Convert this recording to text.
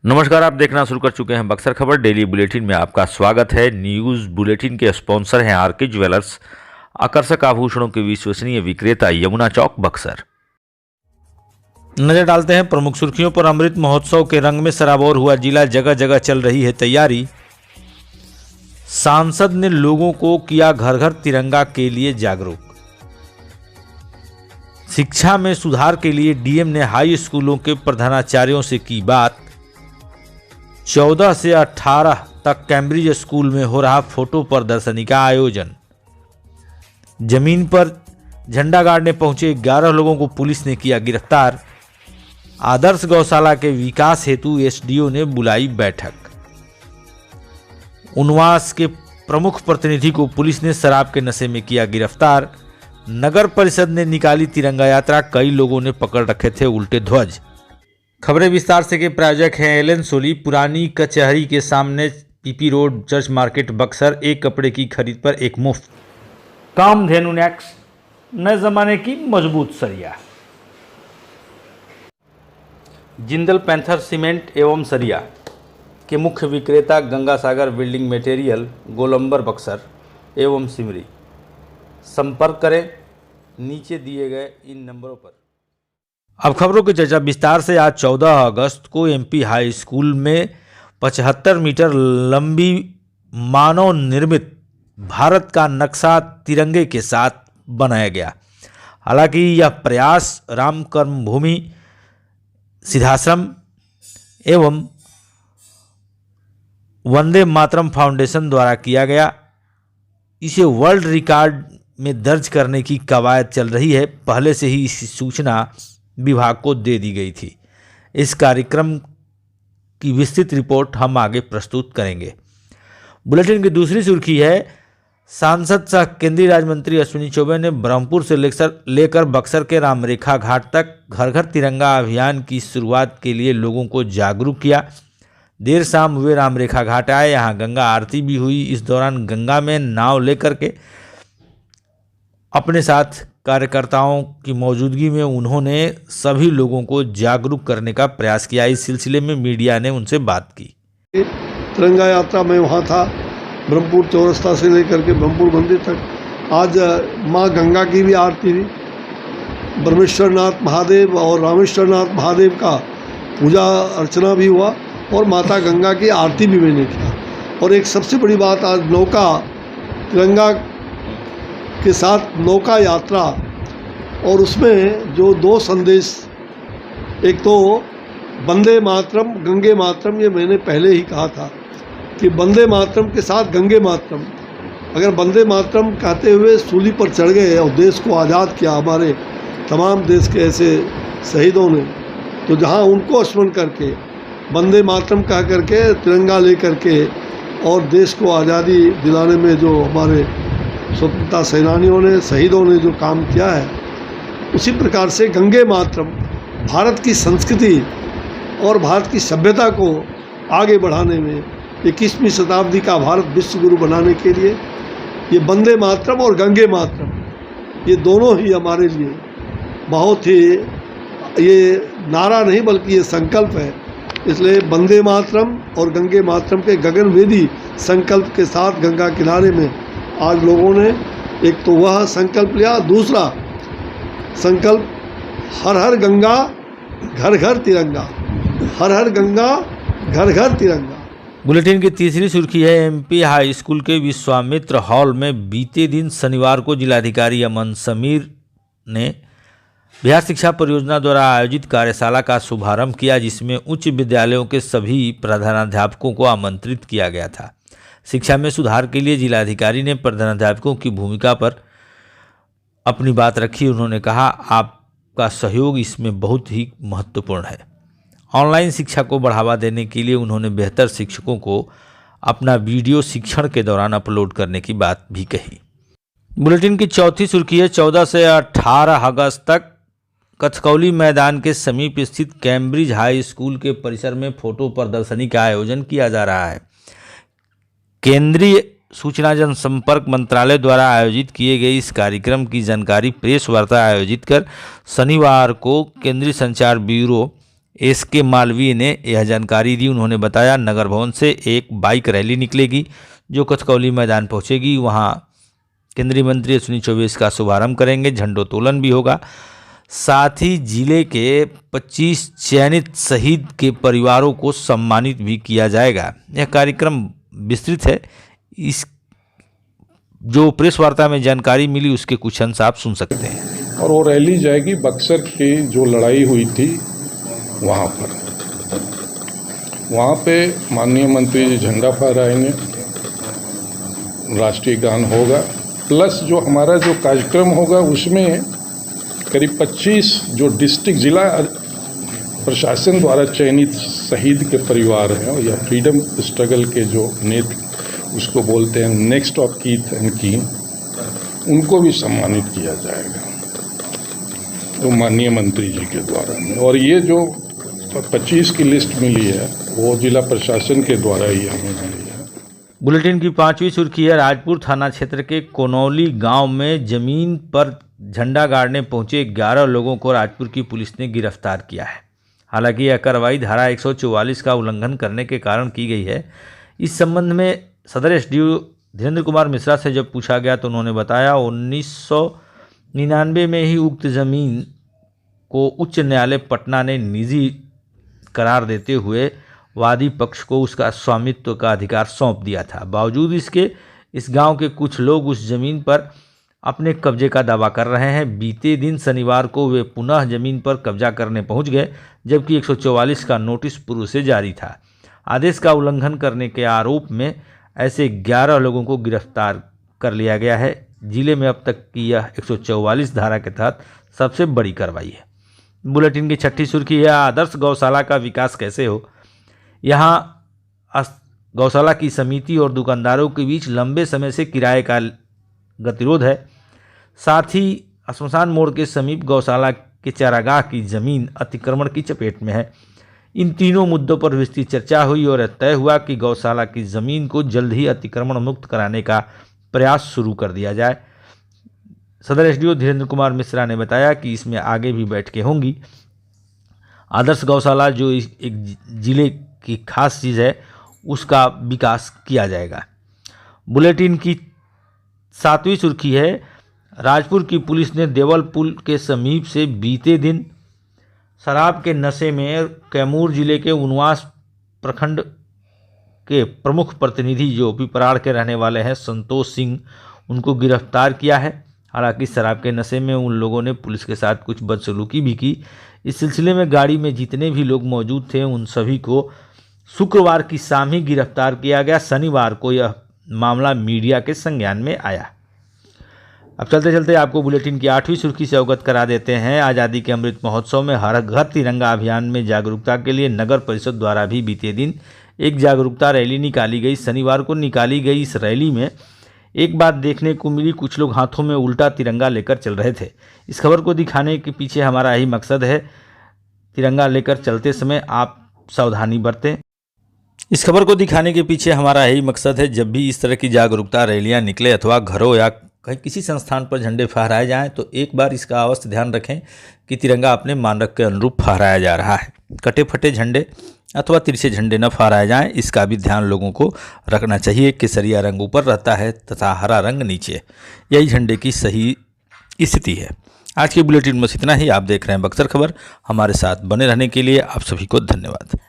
नमस्कार, आप देखना शुरू कर चुके हैं बक्सर खबर डेली बुलेटिन में आपका स्वागत है। न्यूज़ बुलेटिन के स्पॉन्सर हैं आरके ज्वेलर्स, आकर्षक आभूषणों के विश्वसनीय विक्रेता, यमुना चौक, बक्सर। नजर डालते हैं प्रमुख सुर्खियों पर। अमृत महोत्सव के रंग में सराबोर हुआ जिला, जगह जगह चल रही है तैयारी। सांसद ने लोगों को किया घर घर तिरंगा के लिए जागरूक। शिक्षा में सुधार के लिए डीएम ने हाई स्कूलों के प्रधानाचार्यों से की बात। 14 से 18 तक कैम्ब्रिज स्कूल में हो रहा फोटो प्रदर्शनी का आयोजन। जमीन पर झंडा गाड़ने पहुंचे 11 लोगों को पुलिस ने किया गिरफ्तार। आदर्श गौशाला के विकास हेतु एसडीओ ने बुलाई बैठक। उनवास के प्रमुख प्रतिनिधि को पुलिस ने शराब के नशे में किया गिरफ्तार। नगर परिषद ने निकाली तिरंगा यात्रा, कई लोगों ने पकड़ रखे थे उल्टे ध्वज। खबरें विस्तार से के प्रायोजक हैं एलन सोली, पुरानी कचहरी के सामने, PP road, church market, Buxar. एक कपड़े की खरीद पर एक मुफ्त। कामधेनु नेक्स, नए जमाने की मजबूत सरिया। जिंदल पैंथर सीमेंट एवं सरिया के मुख्य विक्रेता गंगा सागर बिल्डिंग मटेरियल, गोलंबर, बक्सर एवं सिमरी। संपर्क करें नीचे दिए गए इन नंबरों पर। अब खबरों की चर्चा विस्तार से। आज 14 अगस्त को एमपी हाई स्कूल में 75 मीटर लंबी मानव निर्मित भारत का नक्शा तिरंगे के साथ बनाया गया। हालांकि यह प्रयास राम कर्मभूमि सिद्धाश्रम एवं वंदे मातरम फाउंडेशन द्वारा किया गया। इसे वर्ल्ड रिकॉर्ड में दर्ज करने की कवायद चल रही है। पहले से ही इस सूचना विभाग को दे दी गई थी। इस कार्यक्रम की विस्तृत रिपोर्ट हम आगे प्रस्तुत करेंगे। बुलेटिन की दूसरी सुर्खी है, सांसद सह केंद्रीय राज्य मंत्री अश्विनी चौबे ने ब्रह्मपुर से लेकर बक्सर के रामरेखा घाट तक घर घर तिरंगा अभियान की शुरुआत के लिए लोगों को जागरूक किया। देर शाम वे रामरेखा घाट आए, यहाँ गंगा आरती भी हुई। इस दौरान गंगा में नाव लेकर के अपने साथ कार्यकर्ताओं की मौजूदगी में उन्होंने सभी लोगों को जागरूक करने का प्रयास किया। इस सिलसिले में मीडिया ने उनसे बात की। तिरंगा यात्रा में वहाँ था, ब्रह्मपुर चौरस्ता से लेकर के ब्रह्मपुर मंदिर तक। आज माँ गंगा की भी आरती हुई। ब्रह्मेश्वरनाथ महादेव और रामेश्वरनाथ महादेव का पूजा अर्चना भी हुआ और माता गंगा की आरती भी मैंने किया। और एक सबसे बड़ी बात, आज नौका तिरंगा के साथ नौका यात्रा, और उसमें जो दो संदेश, एक तो वंदे मातरम, गंगे मातरम, ये मैंने पहले ही कहा था कि वंदे मातरम के साथ गंगे मातरम। अगर वंदे मातरम कहते हुए सूली पर चढ़ गए और देश को आज़ाद किया हमारे तमाम देश के ऐसे शहीदों ने, तो जहाँ उनको स्मरण करके वंदे मातरम कह करके तिरंगा ले करके और देश को आज़ादी दिलाने में जो हमारे स्वतंत्रता सेनानियों ने, शहीदों ने जो काम किया है, उसी प्रकार से गंगे मातरम भारत की संस्कृति और भारत की सभ्यता को आगे बढ़ाने में, 21वीं शताब्दी का भारत विश्व गुरु बनाने के लिए ये वंदे मातरम और गंगे मातरम, ये दोनों ही हमारे लिए बहुत ही, ये नारा नहीं बल्कि ये संकल्प है। इसलिए वंदे मातरम और गंगे मातरम के गगनभेदी संकल्प के साथ गंगा किनारे में आज लोगों ने एक तो वह संकल्प लिया, दूसरा संकल्प हर हर गंगा घर घर तिरंगा, हर हर गंगा घर घर तिरंगा। बुलेटिन की तीसरी सुर्खी है, एमपी हाई स्कूल के विश्वामित्र हॉल में बीते दिन शनिवार को जिलाधिकारी अमन समीर ने बिहार शिक्षा परियोजना द्वारा आयोजित कार्यशाला का शुभारंभ किया, जिसमें उच्च विद्यालयों के सभी प्रधानाध्यापकों को आमंत्रित किया गया था। शिक्षा में सुधार के लिए जिलाधिकारी ने प्रधानाध्यापकों की भूमिका पर अपनी बात रखी। उन्होंने कहा, आपका सहयोग इसमें बहुत ही महत्वपूर्ण है। ऑनलाइन शिक्षा को बढ़ावा देने के लिए उन्होंने बेहतर शिक्षकों को अपना वीडियो शिक्षण के दौरान अपलोड करने की बात भी कही। बुलेटिन की चौथी सुर्खी है, 14 से 18 अगस्त तक कथकौली मैदान के समीप स्थित कैम्ब्रिज हाई स्कूल के परिसर में फोटो प्रदर्शनी का आयोजन किया जा रहा है। केंद्रीय सूचना जनसंपर्क मंत्रालय द्वारा आयोजित किए गए इस कार्यक्रम की जानकारी प्रेस वार्ता आयोजित कर शनिवार को केंद्रीय संचार ब्यूरो SK मालवीय ने यह जानकारी दी। उन्होंने बताया नगर भवन से एक बाइक रैली निकलेगी जो कचकौली मैदान पहुंचेगी। वहां केंद्रीय मंत्री अश्विनी चौबे इसका शुभारंभ करेंगे। झंडोत्तोलन भी होगा। साथ ही जिले के 25 चयनित शहीद के परिवारों को सम्मानित भी किया जाएगा। यह कार्यक्रम विस्तृत है। इस जो प्रेस वार्ता में जानकारी मिली उसके कुछ अंश आप सुन सकते हैं। और वो रैली जाएगी बक्सर की जो लड़ाई हुई थी वहाँ पर। वहाँ पे माननीय मंत्री जी झंडा फहराएंगे, राष्ट्रीय गान होगा, प्लस जो हमारा जो कार्यक्रम होगा उसमें करीब 25 जो डिस्ट्रिक्ट जिला प्रशासन द्वारा चयनित शहीद के परिवार हैं या फ्रीडम स्ट्रगल के जो नेता उसको बोलते हैं नेक्स्ट ऑफ कीथ एंड कीन, उनको भी सम्मानित किया जाएगा तो माननीय मंत्री जी के द्वारा। और ये जो 25 की लिस्ट मिली है वो जिला प्रशासन के द्वारा ही हमें मिली है। बुलेटिन की 5वीं सुर्खी है। राजपुर थाना क्षेत्र के कोनौली गांव में जमीन पर झंडा गाड़ने पहुंचे 11 लोगों को राजपुर की पुलिस ने गिरफ्तार किया है। हालांकि यह कार्रवाई धारा 144 का उल्लंघन करने के कारण की गई है। इस संबंध में सदर SDO धीरेन्द्र कुमार मिश्रा से जब पूछा गया तो उन्होंने बताया 1999 में ही उक्त जमीन को उच्च न्यायालय पटना ने निजी करार देते हुए वादी पक्ष को उसका स्वामित्व का अधिकार सौंप दिया था। बावजूद इसके इस गांव के कुछ लोग उस जमीन पर अपने कब्जे का दावा कर रहे हैं। बीते दिन शनिवार को वे पुनः जमीन पर कब्जा करने पहुंच गए, जबकि 144 का नोटिस पूर्व से जारी था। आदेश का उल्लंघन करने के आरोप में ऐसे 11 लोगों को गिरफ्तार कर लिया गया है। जिले में अब तक की यह 144 धारा के तहत सबसे बड़ी कार्रवाई है। बुलेटिन की 6ठी सुर्खी है। आदर्श गौशाला का विकास कैसे हो। यहाँ गौशाला की समिति और दुकानदारों के बीच लंबे समय से किराए का गतिरोध है। साथ ही श्मशान मोड़ के समीप गौशाला के चारागाह की जमीन अतिक्रमण की चपेट में है। इन तीनों मुद्दों पर विस्तृत चर्चा हुई और तय हुआ कि गौशाला की जमीन को जल्द ही अतिक्रमण मुक्त कराने का प्रयास शुरू कर दिया जाए। सदर SDO धीरेन्द्र कुमार मिश्रा ने बताया कि इसमें आगे भी बैठकें होंगी। आदर्श गौशाला जो एक जिले की खास चीज़ है उसका विकास किया जाएगा। बुलेटिन की 7वीं सुर्खी है। राजपुर की पुलिस ने देवल पुल के समीप से बीते दिन शराब के नशे में कैमूर जिले के उनवास प्रखंड के प्रमुख प्रतिनिधि जो पिपराड़ के रहने वाले हैं संतोष सिंह, उनको गिरफ्तार किया है। हालांकि शराब के नशे में उन लोगों ने पुलिस के साथ कुछ बदसलूकी भी की। इस सिलसिले में गाड़ी में जितने भी लोग मौजूद थे उन सभी को शुक्रवार की शाम ही गिरफ्तार किया गया। शनिवार को यह मामला मीडिया के संज्ञान में आया। अब चलते चलते आपको बुलेटिन की 8वीं सुर्खी से अवगत करा देते हैं। आज़ादी के अमृत महोत्सव में हर घर तिरंगा अभियान में जागरूकता के लिए नगर परिषद द्वारा भी बीते दिन एक जागरूकता रैली निकाली गई। शनिवार को निकाली गई इस रैली में एक बात देखने को मिली, कुछ लोग हाथों में उल्टा तिरंगा लेकर चल रहे थे। इस खबर को दिखाने के पीछे हमारा यही मकसद है। तिरंगा लेकर चलते समय आप सावधानी बरतें। इस खबर को दिखाने के पीछे हमारा यही मकसद है, जब भी इस तरह की जागरूकता रैलियां निकले अथवा घरों या कहीं किसी संस्थान पर झंडे फहराए जाएं तो एक बार इसका अवश्य ध्यान रखें कि तिरंगा अपने मानक के अनुरूप फहराया जा रहा है। कटे फटे झंडे अथवा तिरछे झंडे न फहराए जाएं, इसका भी ध्यान लोगों को रखना चाहिए। केसरिया रंग ऊपर रहता है तथा हरा रंग नीचे, यही झंडे की सही स्थिति है। आज की बुलेटिन में इतना ही। आप देख रहे हैं बक्सर खबर। हमारे साथ बने रहने के लिए आप सभी को धन्यवाद।